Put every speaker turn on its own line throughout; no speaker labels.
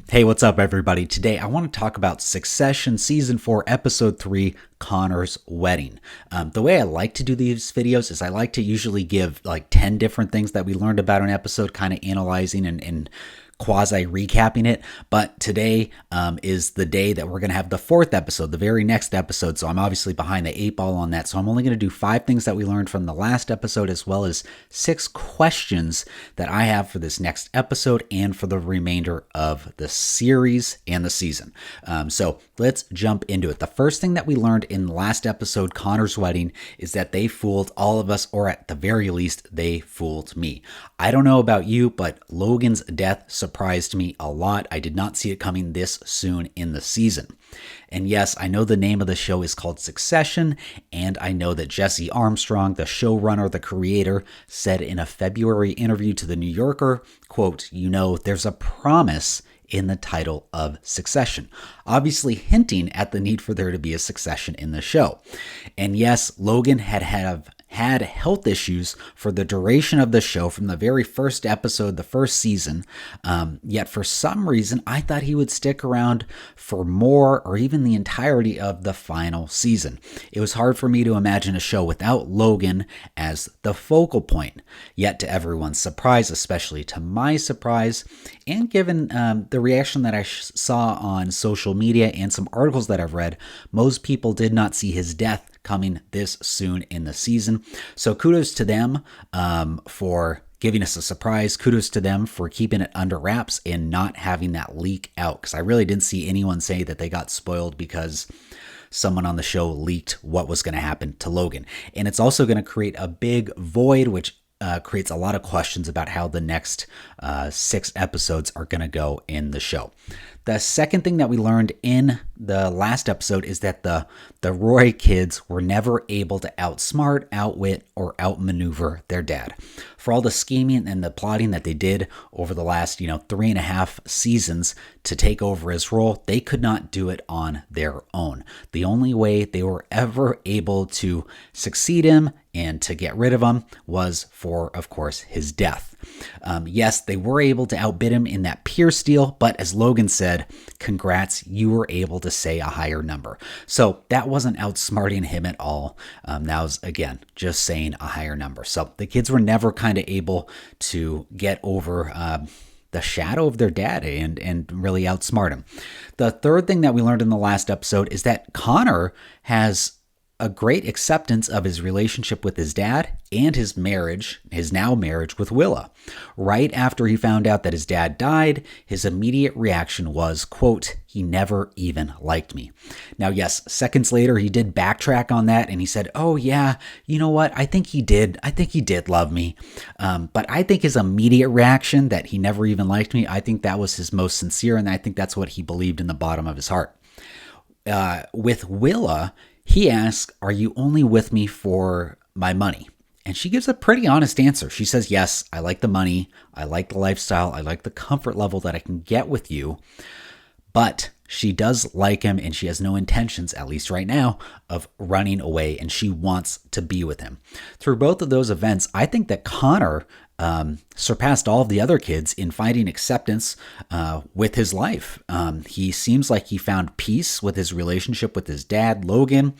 Hey, what's up, everybody? Today, I want to talk about Succession Season 4, Episode 3, Connor's Wedding. The way I like to do these videos is I like to usually give like 10 different things that we learned about an episode, kind of analyzing and quasi-recapping it, but today is the day that we're going to have the fourth episode, the very next episode, so I'm obviously behind the 8 ball on that, so I'm only going to do 5 things that we learned from the last episode, as well as 6 questions that I have for this next episode and for the remainder of the series and the season. So let's jump into it. The first thing that we learned in the last episode, Connor's Wedding, is that they fooled all of us, or at the very least, they fooled me. I don't know about you, but Logan's death surprised me a lot. I did not see it coming this soon in the season. And yes, I know the name of the show is called Succession, and I know that Jesse Armstrong, the showrunner, the creator, said in a February interview to the New Yorker, quote, there's a promise in the title of Succession, obviously hinting at the need for there to be a succession in the show. And yes, Logan had health issues for the duration of the show from the very first episode, the first season. Yet for some reason, I thought he would stick around for more or even the entirety of the final season. It was hard for me to imagine a show without Logan as the focal point. Yet to everyone's surprise, especially to my surprise, and given the reaction that I saw on social media and some articles that I've read, most people did not see his death coming this soon in the season. So kudos to them for giving us a surprise. Kudos to them for keeping it under wraps and not having that leak out, because I really didn't see anyone say that they got spoiled because someone on the show leaked what was going to happen to Logan. And it's also going to create a big void, which creates a lot of questions about how the next 6 episodes are going to go in the show. The second thing that we learned in the last episode is that the Roy kids were never able to outsmart, outwit, or outmaneuver their dad. For all the scheming and the plotting that they did over the last, 3.5 seasons to take over his role, they could not do it on their own. The only way they were ever able to succeed him and to get rid of him was for, of course, his death. Yes, they were able to outbid him in that Pierce deal, but as Logan said, congrats, you were able to say a higher number. So that wasn't outsmarting him at all. That was, again, just saying a higher number. So the kids were never kind of able to get over the shadow of their dad and really outsmart him. The third thing that we learned in the last episode is that Connor has a great acceptance of his relationship with his dad and his now marriage with Willa. Right after he found out that his dad died, his immediate reaction was, quote, "He never even liked me." Now, yes, seconds later, he did backtrack on that and he said, "Oh yeah, you know what? I think he did love me." But I think his immediate reaction that he never even liked me, I think that was his most sincere, and I think that's what he believed in the bottom of his heart. With Willa, he asks, "Are you only with me for my money?" And she gives a pretty honest answer. She says, "Yes, I like the money. I like the lifestyle. I like the comfort level that I can get with you." But she does like him, and she has no intentions, at least right now, of running away, and she wants to be with him. Through both of those events, I think that Connor surpassed all of the other kids in finding acceptance with his life. He seems like he found peace with his relationship with his dad, Logan,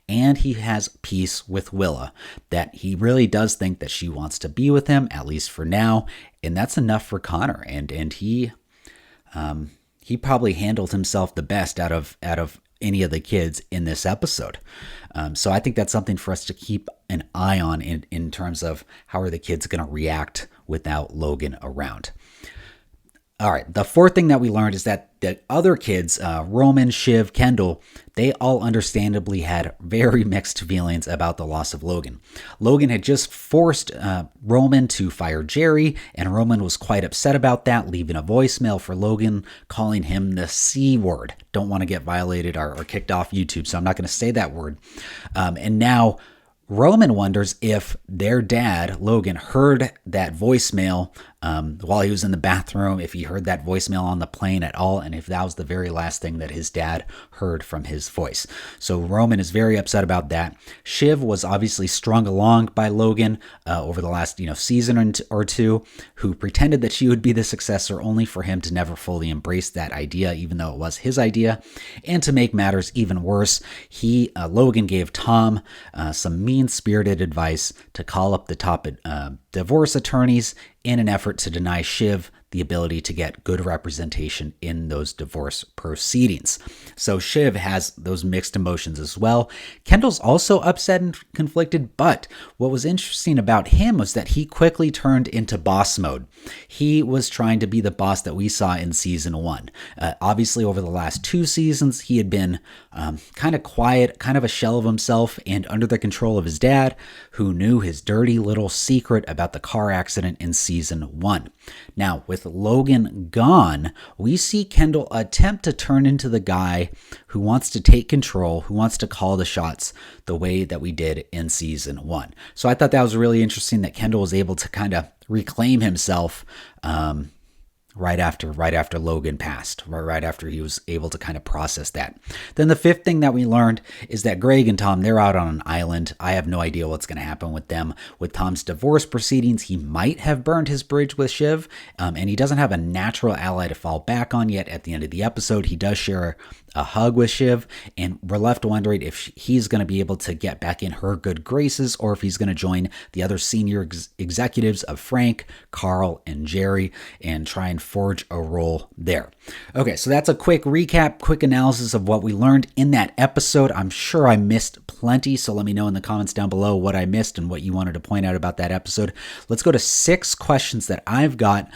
and he has peace with Willa, that he really does think that she wants to be with him, at least for now, and that's enough for Connor. And he probably handled himself the best out of any of the kids in this episode. So I think that's something for us to keep an eye on in terms of how are the kids going to react without Logan around. All right, the fourth thing that we learned is that the other kids, Roman, Shiv, Kendall, they all understandably had very mixed feelings about the loss of Logan. Logan had just forced Roman to fire Jerry, and Roman was quite upset about that, leaving a voicemail for Logan, calling him the C word. Don't want to get violated or kicked off YouTube, so I'm not going to say that word. And now Roman wonders if their dad, Logan, heard that voicemail while he was in the bathroom, if he heard that voicemail on the plane at all, and if that was the very last thing that his dad heard from his voice. So Roman is very upset about that. Shiv was obviously strung along by Logan over the last season or two, who pretended that she would be the successor only for him to never fully embrace that idea, even though it was his idea. And to make matters even worse, Logan gave Tom some mean-spirited advice to call up the top divorce attorneys in an effort to deny Shiv the ability to get good representation in those divorce proceedings. So Shiv has those mixed emotions as well. Kendall's also upset and conflicted, but what was interesting about him was that he quickly turned into boss mode. He was trying to be the boss that we saw in season 1. Obviously, over the last 2 seasons, he had been kind of quiet, kind of a shell of himself, and under the control of his dad, who knew his dirty little secret about the car accident in season 1. Now, with Logan gone, we see Kendall attempt to turn into the guy who wants to take control, who wants to call the shots the way that we did in season 1. So I thought that was really interesting that Kendall was able to kind of reclaim himself right after Logan passed, right after he was able to kind of process that. Then the fifth thing that we learned is that Greg and Tom, they're out on an island. I have no idea what's going to happen with them. With Tom's divorce proceedings, he might have burned his bridge with Shiv, and he doesn't have a natural ally to fall back on yet. At the end of the episode, he does share a hug with Shiv, and we're left wondering if he's going to be able to get back in her good graces, or if he's going to join the other senior executives of Frank, Carl, and Jerry and try and forge a role there. Okay, so that's a quick recap, quick analysis of what we learned in that episode. I'm sure I missed plenty, so let me know in the comments down below what I missed and what you wanted to point out about that episode. Let's go to 6 questions that I've got.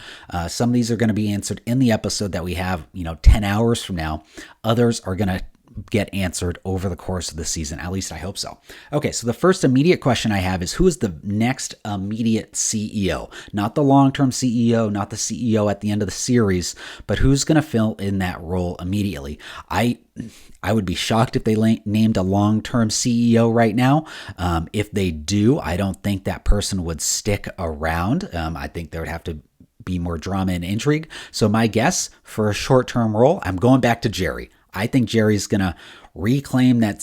Some of these are going to be answered in the episode that we have, 10 hours from now. Others are going to get answered over the course of the season. At least I hope so. Okay, so the first immediate question I have is, who is the next immediate CEO? Not the long-term CEO, not the CEO at the end of the series, but who's going to fill in that role immediately? I would be shocked if they named a long-term CEO right now. If they do, I don't think that person would stick around. I think there would have to be more drama and intrigue. So my guess for a short-term role, I'm going back to Jerry. I think Jerry's going to reclaim that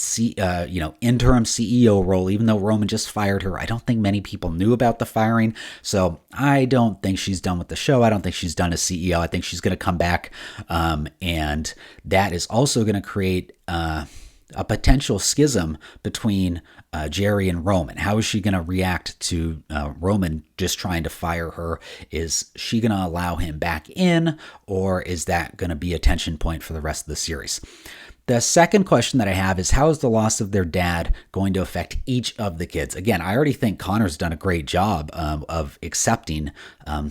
interim CEO role, even though Roman just fired her. I don't think many people knew about the firing, so I don't think she's done with the show. I don't think she's done as CEO. I think she's going to come back, and that is also going to create a potential schism between Jerry and Roman. How is she going to react to Roman just trying to fire her? Is she going to allow him back in, or is that going to be a tension point for the rest of the series? The second question that I have is, how is the loss of their dad going to affect each of the kids? Again, I already think Connor's done a great job of accepting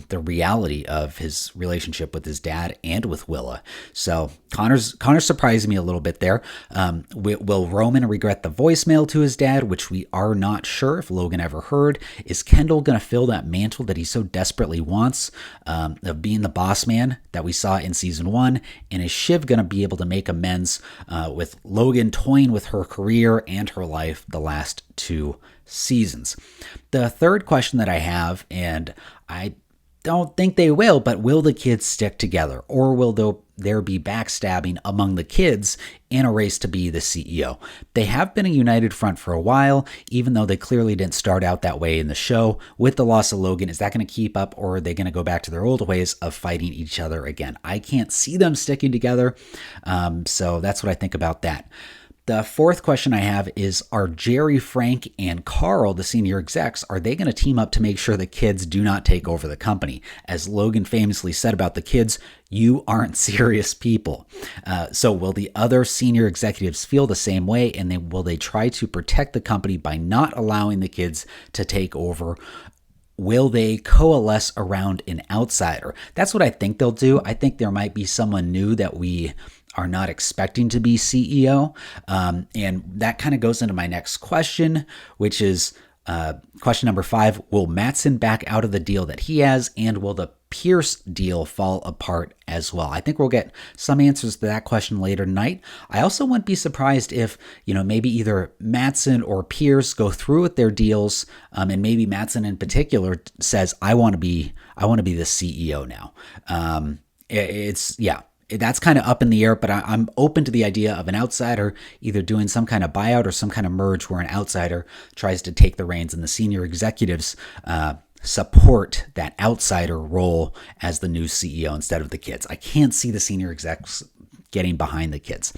the reality of his relationship with his dad and with Willa. So Connor's surprised me a little bit there. Will Roman regret the voicemail to his dad, which we are not sure if Logan ever heard? Is Kendall going to fill that mantle that he so desperately wants of being the boss man that we saw in season 1? And is Shiv going to be able to make amends with Logan toying with her career and her life the last 2 seasons? The third question that I have, and I don't think they will the kids stick together, or will there be backstabbing among the kids in a race to be the CEO? They have been a united front for a while, even though they clearly didn't start out that way in the show. With the loss of Logan, is that going to keep up, or are they going to go back to their old ways of fighting each other again? I can't see them sticking together, so that's what I think about that. The fourth question I have is, are Jerry, Frank, and Carl, the senior execs, are they going to team up to make sure the kids do not take over the company? As Logan famously said about the kids, you aren't serious people. So will the other senior executives feel the same way, and will they try to protect the company by not allowing the kids to take over? Will they coalesce around an outsider? That's what I think they'll do. I think there might be someone new that we are not expecting to be CEO. And that kind of goes into my next question, which is question number 5. Will Matsson back out of the deal that he has, and will the Pierce deal fall apart as well? I think we'll get some answers to that question later tonight. I also wouldn't be surprised if, maybe either Matsson or Pierce go through with their deals, and maybe Matsson in particular says, I want I want to be the CEO now. Yeah, that's kind of up in the air, but I'm open to the idea of an outsider either doing some kind of buyout or some kind of merge where an outsider tries to take the reins and the senior executives support that outsider role as the new CEO instead of the kids. I can't see the senior execs getting behind the kids.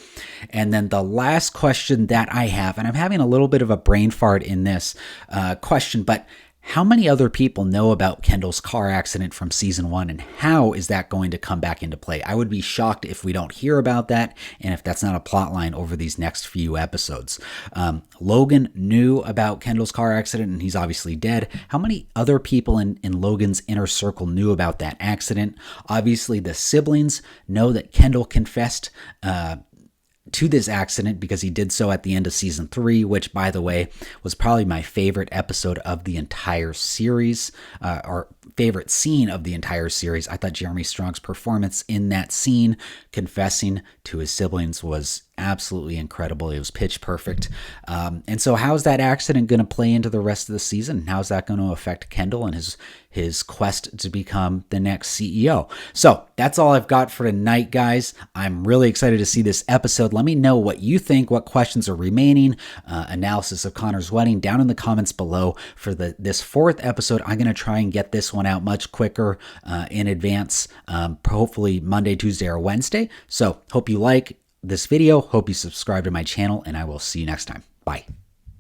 And then the last question that I have, and I'm having a little bit of a brain fart in this question, but how many other people know about Kendall's car accident from season 1, and how is that going to come back into play? I would be shocked if we don't hear about that, and if that's not a plot line over these next few episodes. Logan knew about Kendall's car accident, and he's obviously dead. How many other people in Logan's inner circle knew about that accident? Obviously, the siblings know that Kendall confessed to this accident because he did so at the end of season 3, which, by the way, was probably my favorite episode of the entire series, or favorite scene of the entire series. I thought Jeremy Strong's performance in that scene, confessing to his siblings, was absolutely incredible. It was pitch perfect. And so how's that accident going to play into the rest of the season? How's that going to affect Kendall and his quest to become the next CEO? So that's all I've got for tonight, guys. I'm really excited to see this episode. Let me know what you think, what questions are remaining, analysis of Connor's wedding down in the comments below. For this 4th episode, I'm going to try and get this one out much quicker in advance, hopefully Monday, Tuesday, or Wednesday. So hope you like this video. Hope you subscribe to my channel, and I will see you next time. Bye.